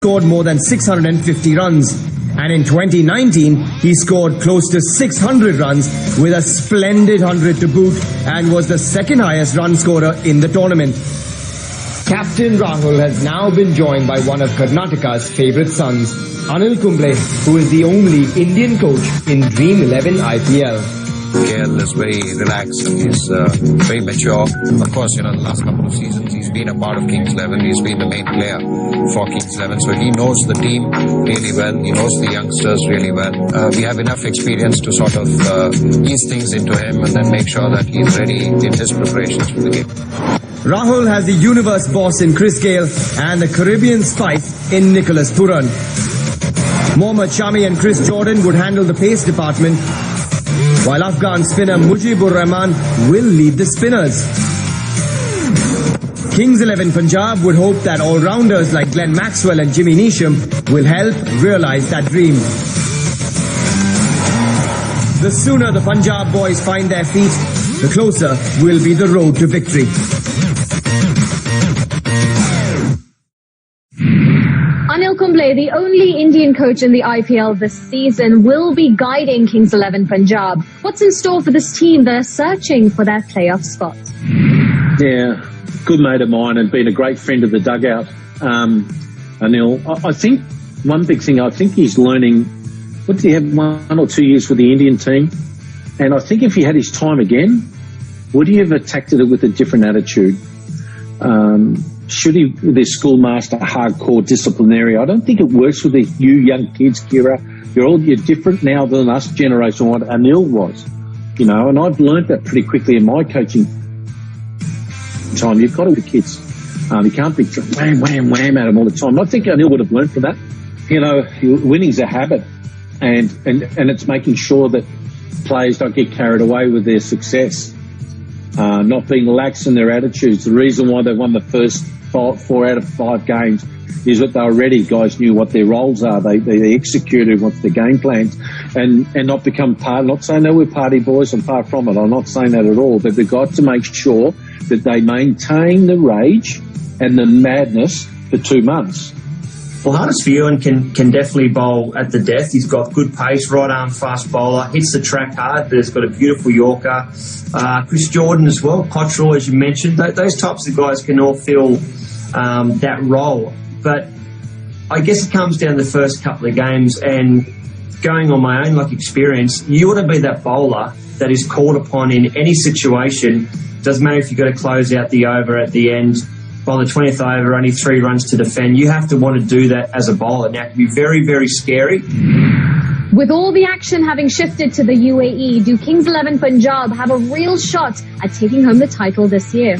scored more than 650 runs. And in 2019, he scored close to 600 runs with a splendid 100 to boot and was the second highest run scorer in the tournament. Captain Rahul has now been joined by one of Karnataka's favourite sons, Anil Kumble, who is the only Indian coach in Dream 11 IPL. KL is very relaxed and he's very mature. Of course, the last couple of seasons he's been a part of Kings 11. He's been the main player for Kings 11. So he knows the team really well. He knows the youngsters really well. We have enough experience to sort of ease things into him and then make sure that he's ready in his preparations for the game. Rahul has the universe boss in Chris Gayle and the Caribbean spice in Nicholas Puran. Mohammad Shami and Chris Jordan would handle the pace department, while Afghan spinner Mujibur Rahman will lead the spinners. Kings 11 Punjab would hope that all-rounders like Glenn Maxwell and Jimmy Neesham will help realise that dream. The sooner the Punjab boys find their feet, the closer will be the road to victory. Anil Kumble, the only Indian coach in the IPL this season, will be guiding Kings 11 Punjab. What's in store for this team that are searching for that playoff spot? Yeah, good mate of mine and been a great friend of the dugout, Anil. I think one big thing, I think he's learning, what did he have, 1 or 2 years with the Indian team? And I think if he had his time again, would he have attacked it with a different attitude? Should he, with his schoolmaster, hardcore disciplinary? I don't think it works with you young kids, Kira. You're different now than us generation, what Anil was. And I've learned that pretty quickly in my coaching time. You've got to be kids. You can't be wham, wham, wham at them all the time. I think Anil would have learned from that. Winning's a habit, and it's making sure that players don't get carried away with their success. Not being lax in their attitudes. The reason why they won the first 4 out of 5 games is that they were ready. Guys knew what their roles are. They executed what's their game plans, and not become part. I'm not saying they were party boys, and far from it. I'm not saying that at all. But they've got to make sure that they maintain the rage and the madness for 2 months. Well, Huddersfield can definitely bowl at the death. He's got good pace, right arm fast bowler, hits the track hard, but he's got a beautiful Yorker. Chris Jordan as well, Cottrell, as you mentioned. Those types of guys can all fill that role. But I guess it comes down to the first couple of games, and going on my own experience, you ought to be that bowler that is called upon in any situation. Doesn't matter if you've got to close out the over at the end. By the 20th over, only 3 runs to defend. You have to want to do that as a bowler. Now, it can be very, very scary. With all the action having shifted to the UAE, do Kings 11 Punjab have a real shot at taking home the title this year?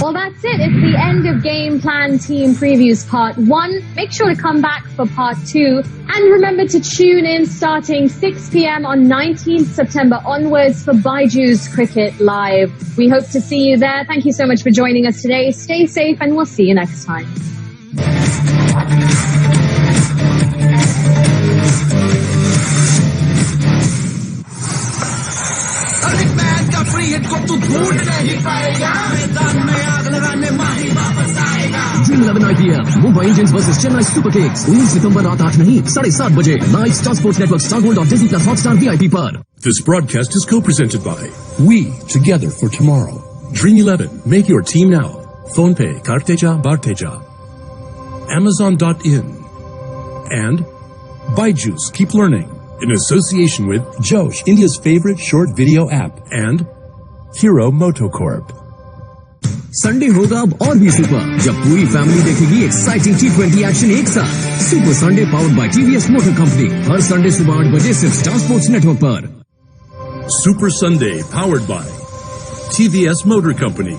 Well, that's it. It's the end of Game Plan Team Previews Part 1. Make sure to come back for Part 2. And remember to tune in starting 6 p.m. on 19th September onwards for Baiju's Cricket Live. We hope to see you there. Thank you so much for joining us today. Stay safe and we'll see you next time. Dream 11 IPL, Mumbai Indians versus Chennai Super Kings. 19 सितंबर रात 8 नहीं 7:30 बजे live star sports network star gold और Disney plus Hotstar VIP पर. This broadcast is co-presented by We Together for Tomorrow. Dream 11, make your team now. PhonePe, Karteja, Barteja. Amazon.in. And Baiju's Keep Learning in association with Josh, India's favorite short video app, and Hero Motocorp. Sunday होगा अब और भी super जब पूरी family देखेगी exciting T20 action एक साथ. Super Sunday powered by TVS motor company her Sunday सुबह 8 बजे सिर्फ स्टार स्पोर्ट्स नेटवर्क पर. Super Sunday powered by TVS Motor Company.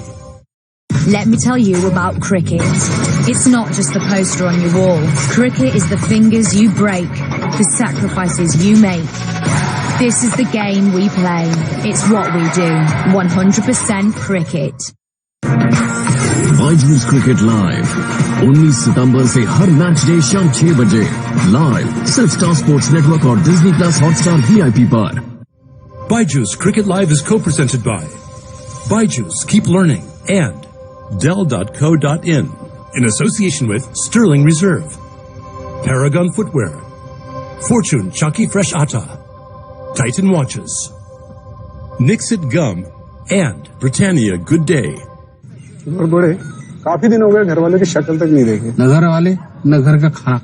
Let me tell you about cricket. It's not just the poster on your wall. Cricket is the fingers you break, the sacrifices you make. This is the game we play. It's what we do. 100% cricket. Baiju's Cricket Live 19 सितंबर से हर match day शाम 6 बजे live सिर्फ star sports network और Disney plus Hotstar VIP पर. Baiju's Cricket Live is co-presented by Baiju's Keep Learning and Dell.co.in. in association with Sterling Reserve, Paragon Footwear, Fortune Chucky Fresh Atta, Titan Watches, Nixit Gum, and Britannia Good Day. बड़े काफी दिन हो गए घर वाले की शक्ल तक नहीं देखी। न घर वाले न घर का खाना।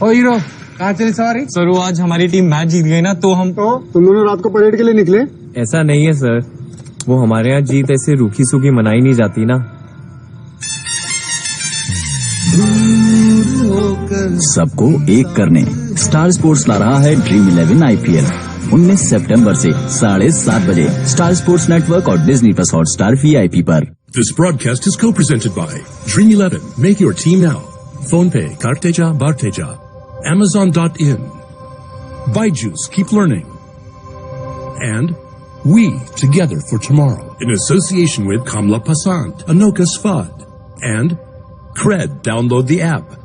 ओ हीरो कहाँ चली सवारी? सर वो आज हमारी टीम मैच जीत गई ना तो हम तुम दोनों रात को परेड के लिए निकले? ऐसा नहीं है सर, वो हमारे यहाँ जीत ऐसे रूखी सूखी मनाई नहीं जाती ना। सबको एक करने स्टार स्पोर्ट्स ला रहा है ड्रीम 11 IPL 19 सितंबर से 7:30 बजे स्टार स्पोर्ट्स नेटवर्क और डिज्नी प्लस हॉटस्टार VIP पर। This broadcast is co-presented by Dream 11. Make your team now. PhonePe, Karteja, Barteja. Amazon.in. Byju's Keep Learning. And We Together for Tomorrow in association with Kamla Pasant, Anoka Sfad, and Cred. Download the app.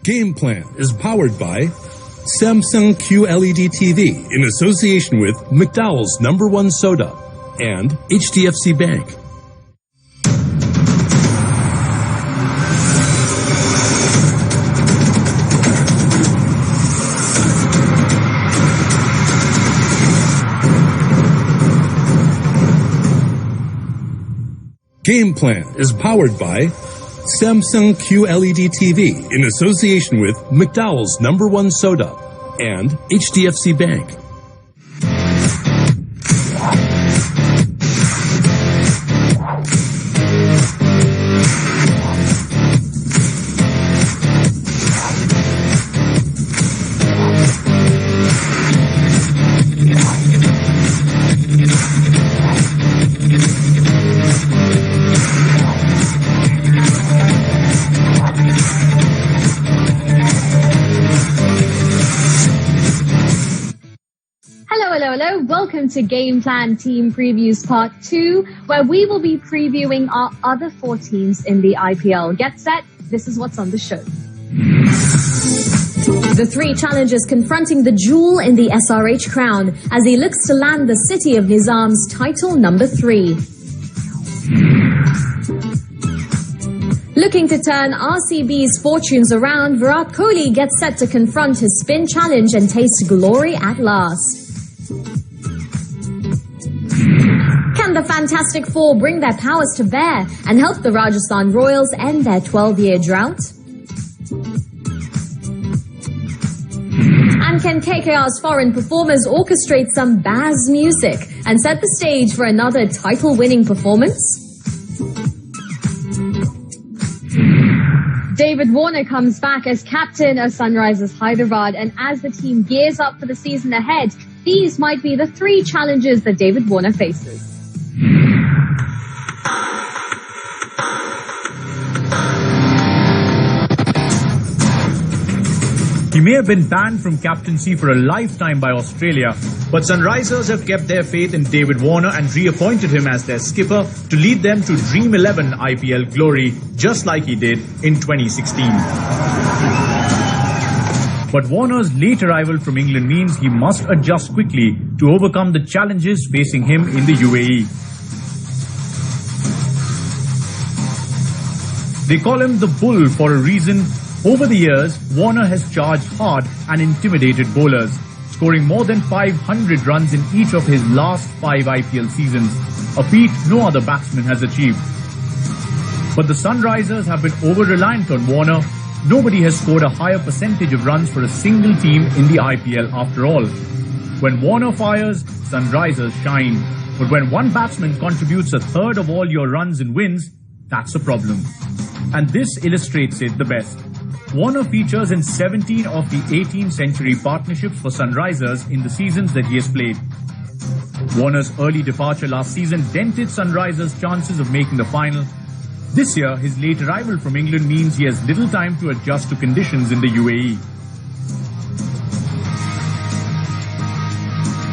Game Plan is powered by Samsung QLED TV in association with McDowell's #1 Soda and HDFC Bank. Game Plan is powered by Samsung QLED TV in association with McDowell's #1 Soda and HDFC Bank. Welcome to Game Plan Team Previews Part 2, where we will be previewing our other 4 teams in the IPL. Get set, this is what's on the show. The 3 challengers confronting the jewel in the SRH crown as he looks to land the city of Nizam's title number 3. Looking to turn RCB's fortunes around, Virat Kohli gets set to confront his spin challenge and taste glory at last. Can the Fantastic Four bring their powers to bear and help the Rajasthan Royals end their 12-year drought? And can KKR's foreign performers orchestrate some Baz music and set the stage for another title-winning performance? David Warner comes back as captain of Sunrisers Hyderabad, and as the team gears up for the season ahead, these might be the 3 challenges that David Warner faces. He may have been banned from captaincy for a lifetime by Australia, but Sunrisers have kept their faith in David Warner and reappointed him as their skipper to lead them to Dream 11 IPL glory, just like he did in 2016. But Warner's late arrival from England means he must adjust quickly to overcome the challenges facing him in the UAE. They call him the Bull for a reason. Over the years, Warner has charged hard and intimidated bowlers, scoring more than 500 runs in each of his last 5 IPL seasons, a feat no other batsman has achieved. But the Sunrisers have been over-reliant on Warner. Nobody has scored a higher percentage of runs for a single team in the IPL after all. When Warner fires, Sunrisers shine. But when one batsman contributes a third of all your runs and wins, that's a problem. And this illustrates it the best. Warner features in 17 of the 18 century partnerships for Sunrisers in the seasons that he has played. Warner's early departure last season dented Sunrisers' chances of making the final. This year, his late arrival from England means he has little time to adjust to conditions in the UAE.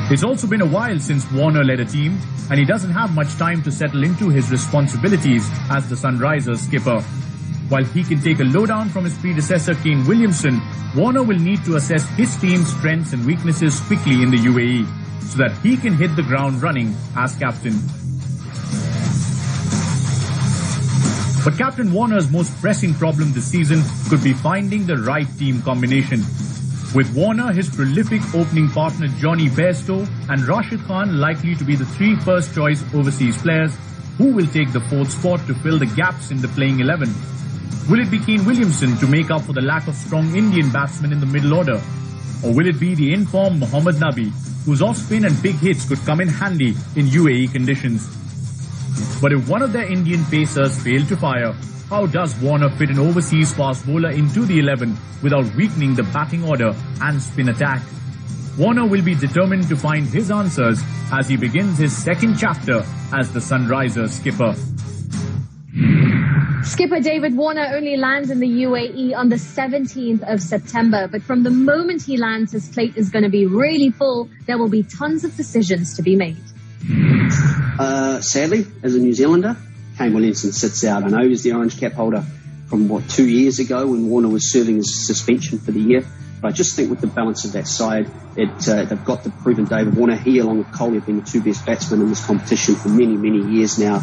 It's also been a while since Warner led a team, and he doesn't have much time to settle into his responsibilities as the Sunrisers skipper. While he can take a lowdown from his predecessor Kane Williamson, Warner will need to assess his team's strengths and weaknesses quickly in the UAE. so that he can hit the ground running as captain. But Captain Warner's most pressing problem this season could be finding the right team combination. With Warner, his prolific opening partner Johnny Bairstow and Rashid Khan likely to be the 3 first-choice overseas players, who will take the 4th spot to fill the gaps in the playing 11? Will it be Kane Williamson to make up for the lack of strong Indian batsmen in the middle order? Or will it be the informed Mohammad Nabi, whose off-spin and big hits could come in handy in UAE conditions? But if one of their Indian pacers fail to fire, how does Warner fit an overseas fast bowler into the 11 without weakening the batting order and spin attack? Warner will be determined to find his answers as he begins his 2nd chapter as the Sunrisers skipper. Skipper David Warner only lands in the UAE on the 17th of September, but from the moment he lands, his plate is going to be really full. There will be tons of decisions to be made. Sadly, as a New Zealander, Kane Williamson sits out. I know he was the orange cap holder from, 2 years ago when Warner was serving his suspension for the year. But I just think with the balance of that side, they've got the proven David Warner. He, along with Kohli, have been the 2 best batsmen in this competition for many, many years now.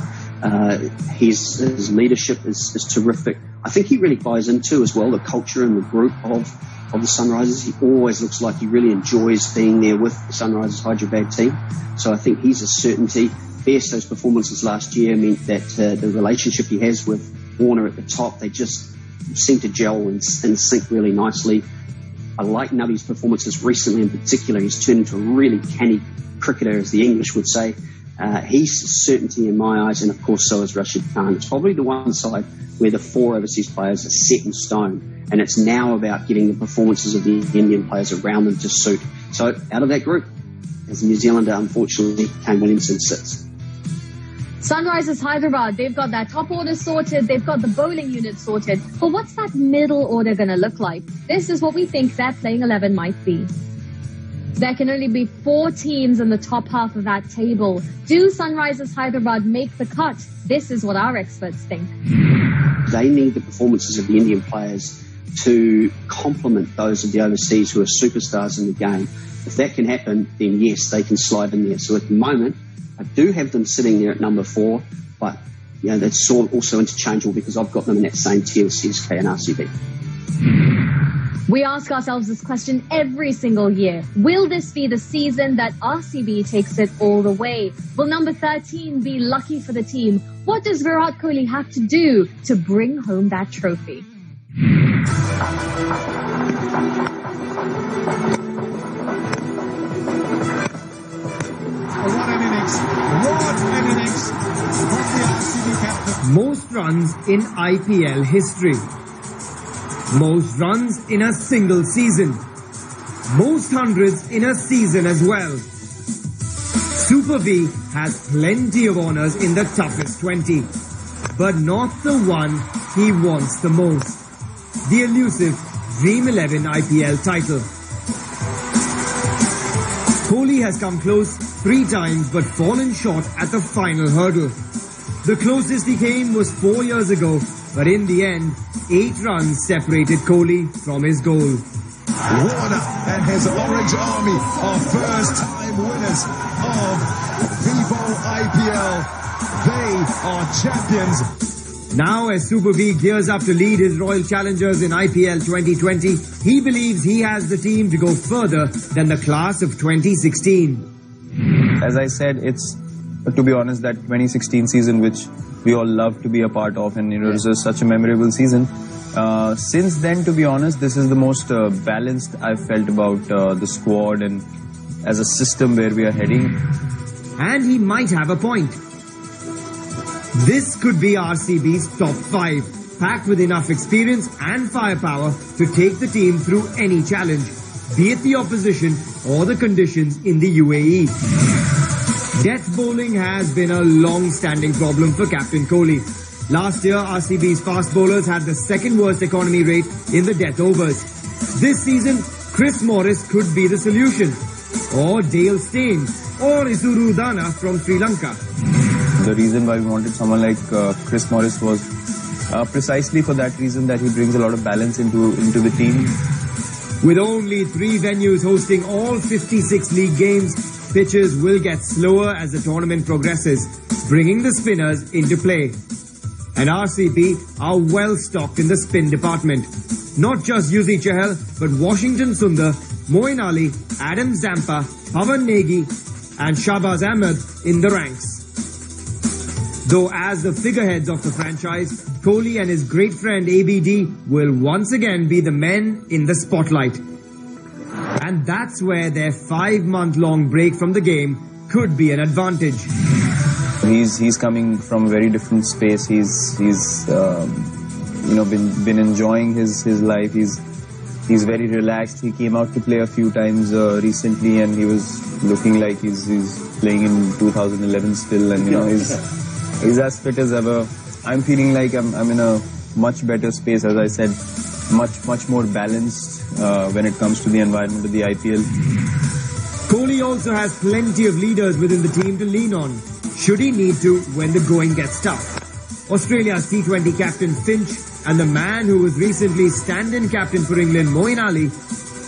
His leadership is terrific. I think he really buys into as well the culture and the group of the Sunrisers. He always looks like he really enjoys being there with the Sunrisers Hyderabad team. So I think he's a certainty. Bairstow's performances last year meant that the relationship he has with Warner at the top, they just seem to gel and sync really nicely. I like Nabi's performances recently in particular. He's turned into a really canny cricketer, as the English would say. He's a certainty in my eyes, and of course so is Rashid Khan. It's probably the one side where the 4 overseas players are set in stone, and it's now about getting the performances of the Indian players around them to suit. So out of that group, as a New Zealander, unfortunately, Kane Williamson sits. Sunrisers Hyderabad, they've got that top order sorted, they've got the bowling unit sorted, but what's that middle order going to look like? This is what we think their playing 11 might be. There can only be 4 teams in the top half of that table. Do Sunrisers Hyderabad make the cut? This is what our experts think. They need the performances of the Indian players to complement those of the overseas who are superstars in the game. If that can happen, then yes, they can slide in there. So at the moment, I do have them sitting there at number 4, but that's also interchangeable because I've got them in that same tier as CSK and RCB. We ask ourselves this question every single year. Will this be the season that RCB takes it all the way? Will number 13 be lucky for the team? What does Virat Kohli have to do to bring home that trophy? What an innings. What an innings from the RCB captain. Most runs in IPL history. Most runs in a single season. Most hundreds in a season as well. Super V has plenty of honours in the toughest 20, but not the one he wants the most. The elusive Dream 11 IPL title. Kohli has come close 3 times but fallen short at the final hurdle. The closest he came was 4 years ago, but in the end, 8 runs separated Kohli from his goal. Warner and his Orange Army are first-time winners of Vivo IPL. They are champions. Now, as Super V gears up to lead his Royal Challengers in IPL 2020, he believes he has the team to go further than the class of 2016. As I said, it's, to be honest, that 2016 season which we all love to be a part of, and it was just such a memorable season. Since then, to be honest, this is the most balanced I've felt about the squad and as a system where we are heading. And he might have a point. This could be RCB's top 5, packed with enough experience and firepower to take the team through any challenge, be it the opposition or the conditions in the UAE. Death bowling has been a long-standing problem for Captain Kohli. Last year, RCB's fast bowlers had the 2nd worst economy rate in the death overs. This season, Chris Morris could be the solution. Or Dale Steyn, or Isuru Dana from Sri Lanka. The reason why we wanted someone like Chris Morris was precisely for that reason, that he brings a lot of balance into the team. With only 3 venues hosting all 56 league games, pitches will get slower as the tournament progresses, bringing the spinners into play. And RCB are well stocked in the spin department. Not just Yuzi Chahal, but Washington Sundar, Moeen Ali, Adam Zampa, Pawan Negi and Shahbaz Ahmed in the ranks. Though as the figureheads of the franchise, Kohli and his great friend ABD will once again be the men in the spotlight. And that's where their 5-month-long break from the game could be an advantage. He's coming from a very different space. He's been enjoying his life. He's very relaxed. He came out to play a few times recently, and he was looking like he's playing in 2011 still. And he's as fit as ever. I'm feeling like I'm in a much better space, as I said, much more balanced when it comes to the environment of the IPL. Kohli also has plenty of leaders within the team to lean on, should he need to when the going gets tough. Australia's T20 captain Finch and the man who was recently stand-in captain for England, Moeen Ali,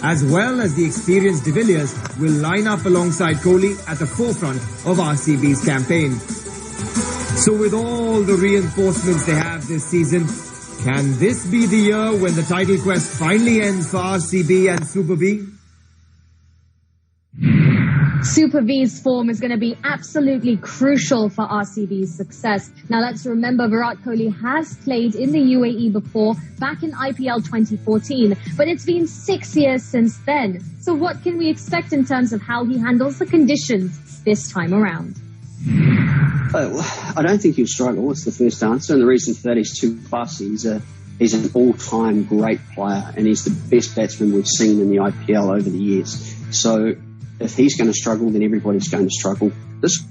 as well as the experienced de Villiers, will line up alongside Kohli at the forefront of RCB's campaign. So with all the reinforcements they have this season, can this be the year when the title quest finally ends for RCB and Super V? Super V's form is going to be absolutely crucial for RCB's success. Now let's remember Virat Kohli has played in the UAE before, back in IPL 2014, but it's been 6 years since then. So what can we expect in terms of how he handles the conditions this time around? I don't think he'll struggle. It's the first answer, and the reason for that is 2+. He's an all-time great player, and he's the best batsman we've seen in the IPL over the years. So if he's going to struggle, then everybody's going to struggle. This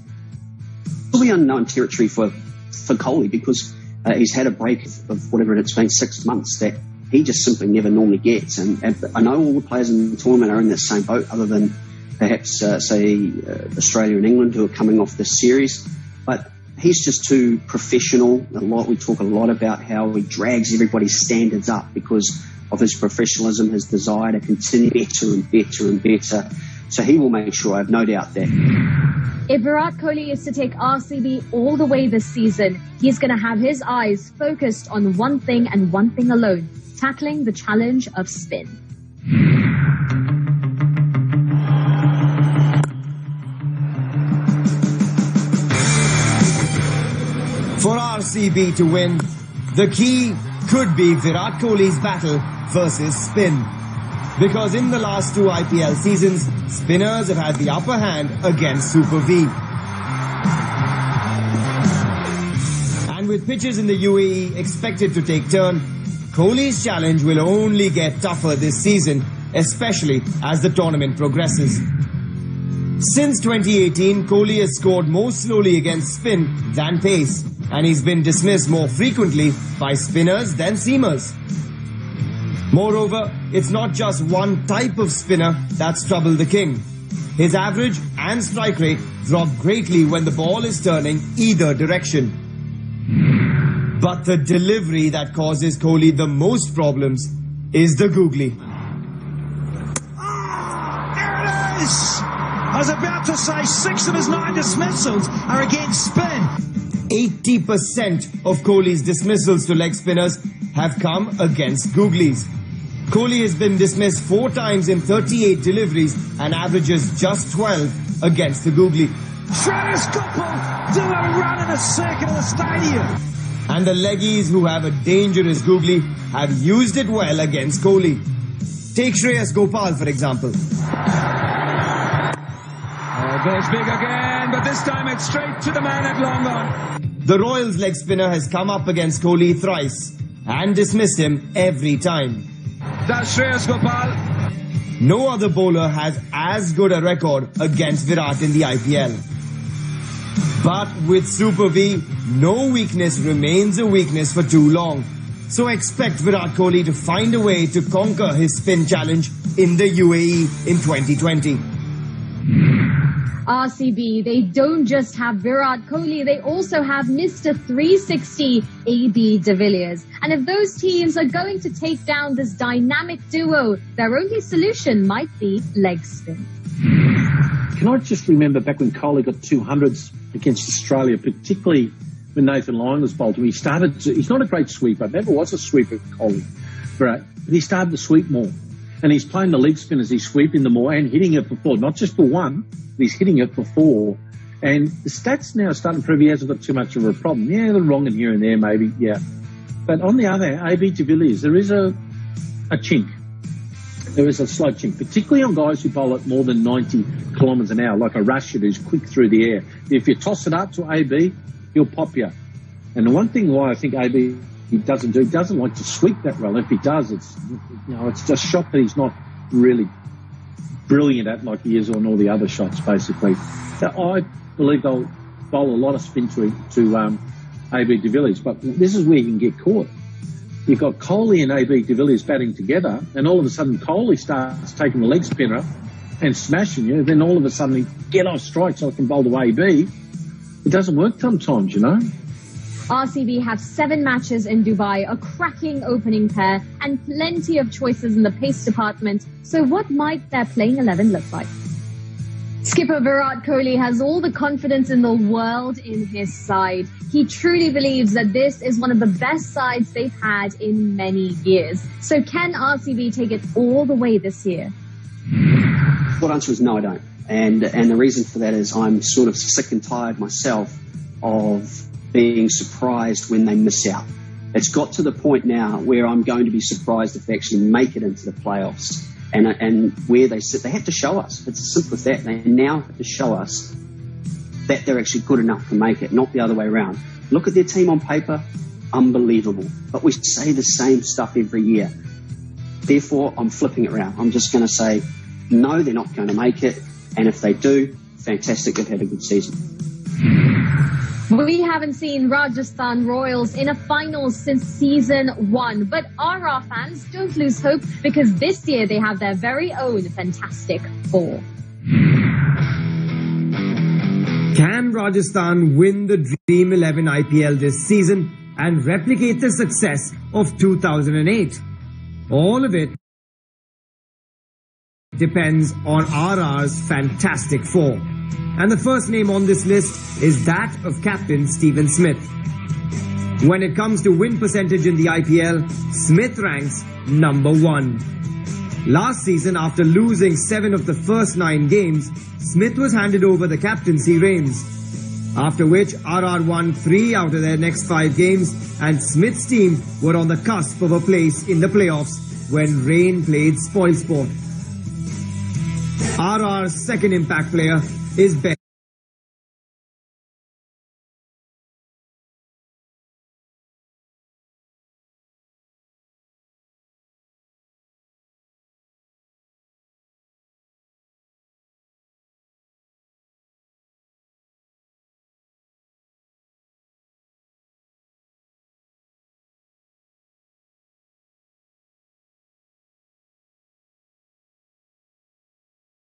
will be unknown territory for Kohli, because he's had a break of whatever it's been, 6 months, that he just simply never normally gets. And I know all the players in the tournament are in the same boat, other than perhaps, Australia and England, who are coming off this series. But he's just too professional. We talk a lot about how he drags everybody's standards up because of his professionalism, his desire to continue better and better and better. So he will make sure, I have no doubt that. If Virat Kohli is to take RCB all the way this season, he's going to have his eyes focused on one thing and one thing alone, tackling the challenge of spin. For RCB to win, the key could be Virat Kohli's battle versus spin. Because in the last 2 IPL seasons, spinners have had the upper hand against Super V. And with pitches in the UAE expected to take turn, Kohli's challenge will only get tougher this season, especially as the tournament progresses. Since 2018, Kohli has scored more slowly against spin than pace, and he's been dismissed more frequently by spinners than seamers. Moreover, it's not just one type of spinner that's troubled the king. His average and strike rate drop greatly when the ball is turning either direction. But the delivery that causes Kohli the most problems is the googly. There it is! I was about to say 6 of his 9 dismissals are against spin. 80% of Kohli's dismissals to leg spinners have come against googlies. Kohli has been dismissed 4 times in 38 deliveries and averages just 12 against the googly. Shreyas Gopal do a run in a circuit of the stadium. And the leggies who have a dangerous googly have used it well against Kohli. Take Shreyas Gopal, for example. Goes big again, but this time it's straight to the man at long on. The Royals leg spinner has come up against Kohli thrice and dismissed him every time. That's Shreyas Gopal. No other bowler has as good a record against Virat in the IPL. But with Super V, no weakness remains a weakness for too long. So expect Virat Kohli to find a way to conquer his spin challenge in the UAE in 2020. RCB, they don't just have Virat Kohli, they also have Mr. 360 AB de Villiers. And if those teams are going to take down this dynamic duo, their only solution might be leg spin. Can I just remember back when Kohli got 200s against Australia, particularly when Nathan Lyon was bowled him, he's not a great sweeper, never was a sweeper, Kohli, but he started to sweep more. And he's playing the leg spinners, he's sweeping them more and hitting it for 4, not just for 1, but he's hitting it for 4. And the stats now are starting to prove he hasn't got too much of a problem. Yeah, they're wrong in here and there maybe, yeah. But on the other hand, AB de Villiers, there is a chink. There is a slight chink, particularly on guys who bowl at more than 90 kilometres an hour, like a Rashid who's quick through the air. If you toss it up to AB, he'll pop you. And the one thing why I think AB he doesn't like to sweep that well. If he does, it's just a shot that he's not really brilliant at like he is on all the other shots, basically. So I believe they'll bowl a lot of spin to AB de Villiers, but this is where you can get caught. You've got Kohli and AB de Villiers batting together, and all of a sudden Kohli starts taking the leg spinner and smashing you. Then all of a sudden he get off strike so I can bowl to AB. It doesn't work sometimes, you know. RCB have 7 matches in Dubai, a cracking opening pair, and plenty of choices in the pace department. So what might their playing 11 look like? Skipper Virat Kohli has all the confidence in the world in his side. He truly believes that this is one of the best sides they've had in many years. So can RCB take it all the way this year? Short answer is no, I don't. And the reason for that is I'm sort of sick and tired myself of being surprised when they miss out. It's got to the point now where I'm going to be surprised if they actually make it into the playoffs. And where they sit, they have to show us. It's as simple as that. They now have to show us that they're actually good enough to make it, not the other way around. Look at their team on paper, unbelievable. But we say the same stuff every year. Therefore, I'm flipping it around. I'm just going to say, no, they're not going to make it. And if they do, fantastic, they've had a good season. We haven't seen Rajasthan Royals in a final since season 1, but RR fans, don't lose hope because this year they have their very own Fantastic Four. Can Rajasthan win the Dream 11 IPL this season and replicate the success of 2008? All of it depends on RR's Fantastic Four. And the first name on this list is that of Captain Stephen Smith. When it comes to win percentage in the IPL, Smith ranks number 1. Last season, after losing 7 of the first 9 games, Smith was handed over the captaincy reins. After which, RR won 3 out of their next 5 games, and Smith's team were on the cusp of a place in the playoffs when rain played spoilsport. RR's second impact player is Ben.